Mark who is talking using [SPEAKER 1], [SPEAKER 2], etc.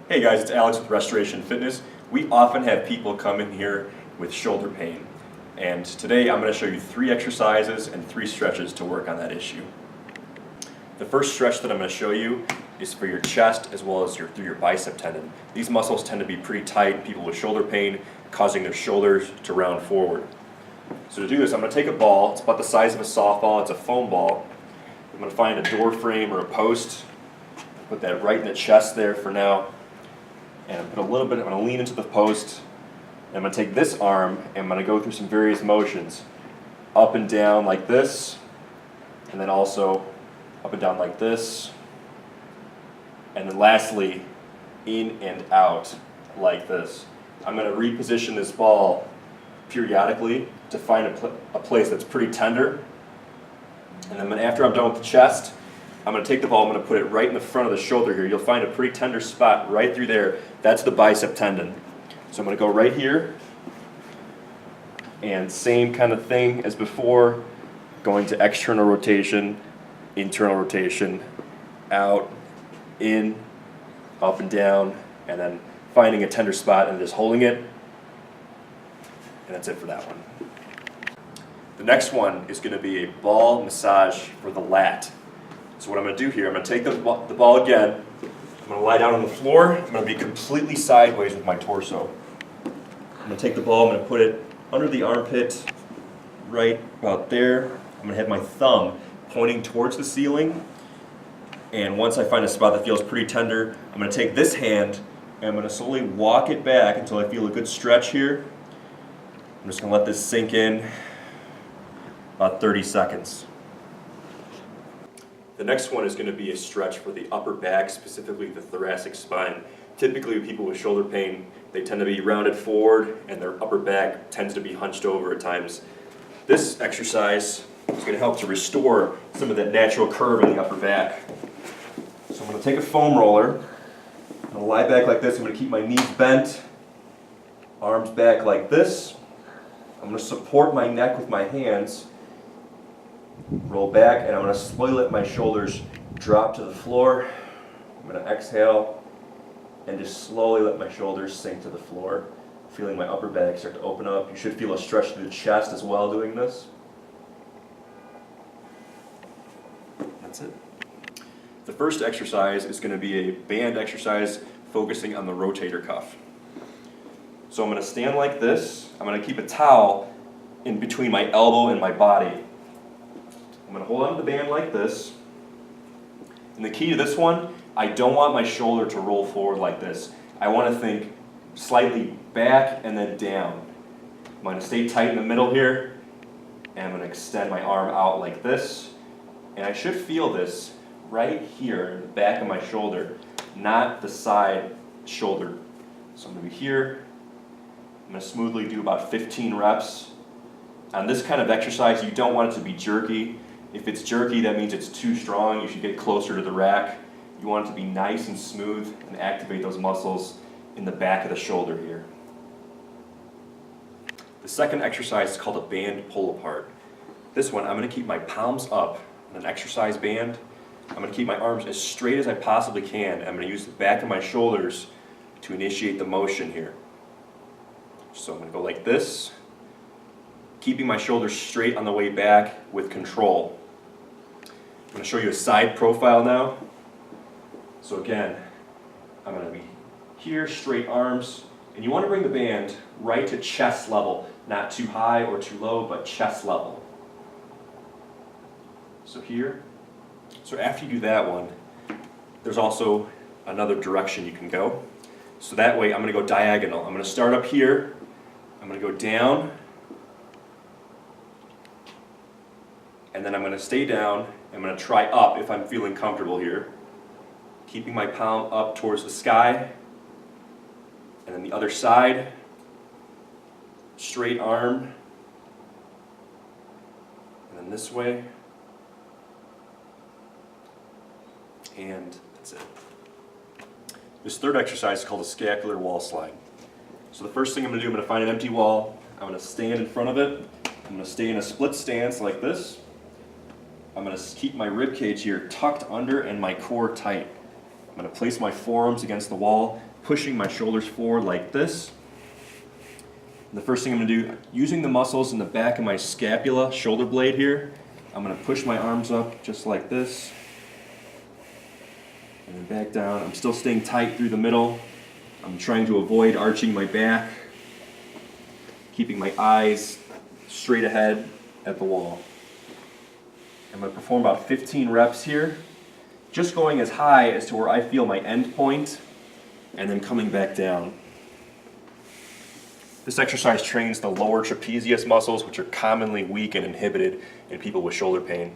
[SPEAKER 1] Hey guys, it's Alex with Restoration Fitness. We often have people come in here with shoulder pain, and today I'm going to show you 3 exercises and 3 stretches to work on that issue. The first stretch that I'm going to show you is for your chest as well as through your bicep tendon. These muscles tend to be pretty tight in people with shoulder pain, causing their shoulders to round forward. So to do this, I'm going to take a ball. It's about the size of a softball. It's a foam ball. I'm going to find a door frame or a post, put that right in the chest there for now. And put a little bit, I'm going to lean into the post, and I'm going to take this arm and I'm going to go through some various motions. Up and down like this, and then also up and down like this. And then lastly, in and out like this. I'm going to reposition this ball periodically to find a place that's pretty tender. And then after I'm done with the chest, I'm going to take the ball, I'm going to put it right in the front of the shoulder here. You'll find a pretty tender spot right through there. That's the bicep tendon. So I'm going to go right here. And same kind of thing as before, going to external rotation, internal rotation, out, in, up and down, and then finding a tender spot and just holding it. And that's it for that one. The next one is going to be a ball massage for the lat. So what I'm going to do here, I'm going to take the ball again, I'm going to lie down on the floor, I'm going to be completely sideways with my torso. I'm going to take the ball, I'm going to put it under the armpit, right about there. I'm going to have my thumb pointing towards the ceiling, and once I find a spot that feels pretty tender, I'm going to take this hand and I'm going to slowly walk it back until I feel a good stretch here. I'm just going to let this sink in about 30 seconds. The next one is going to be a stretch for the upper back, specifically the thoracic spine. Typically people with shoulder pain, they tend to be rounded forward and their upper back tends to be hunched over at times. This exercise is going to help to restore some of that natural curve in the upper back. So I'm going to take a foam roller, I'm going to lie back like this, I'm going to keep my knees bent, arms back like this. I'm going to support my neck with my hands, roll back, and I'm going to slowly let my shoulders drop to the floor. I'm going to exhale and just slowly let my shoulders sink to the floor, feeling my upper back start to open up. You should feel a stretch through the chest as well doing this. That's it. The first exercise is going to be a band exercise focusing on the rotator cuff. So I'm going to stand like this. I'm going to keep a towel in between my elbow and my body. I'm going to hold on to the band like this. And the key to this one, I don't want my shoulder to roll forward like this. I want to think slightly back and then down. I'm going to stay tight in the middle here, and I'm going to extend my arm out like this. And I should feel this right here in the back of my shoulder, not the side shoulder. So I'm going to be here. I'm going to smoothly do about 15 reps. On this kind of exercise, you don't want it to be jerky. If it's jerky, that means it's too strong. You should get closer to the rack. You want it to be nice and smooth and activate those muscles in the back of the shoulder here. The second exercise is called a band pull apart. This one, I'm going to keep my palms up on an exercise band. I'm going to keep my arms as straight as I possibly can. I'm going to use the back of my shoulders to initiate the motion here. So I'm going to go like this, keeping my shoulders straight on the way back with control. I'm going to show you a side profile now. So again, I'm going to be here, straight arms, and you want to bring the band right to chest level, not too high or too low, but chest level. So here. So after you do that one, there's also another direction you can go. So that way I'm going to go diagonal. I'm going to start up here, I'm going to go down, and then I'm going to stay down. I'm going to try up if I'm feeling comfortable here. Keeping my palm up towards the sky. And then the other side. Straight arm. And then this way. And that's it. This third exercise is called a scapular wall slide. So the first thing I'm going to do, I'm going to find an empty wall. I'm going to stand in front of it. I'm going to stay in a split stance like this. I'm going to keep my rib cage here tucked under and my core tight. I'm going to place my forearms against the wall, pushing my shoulders forward like this. And the first thing I'm going to do, using the muscles in the back of my scapula, shoulder blade here, I'm going to push my arms up just like this. And then back down. I'm still staying tight through the middle. I'm trying to avoid arching my back, keeping my eyes straight ahead at the wall. I'm going to perform about 15 reps here, just going as high as to where I feel my end point, and then coming back down. This exercise trains the lower trapezius muscles, which are commonly weak and inhibited in people with shoulder pain.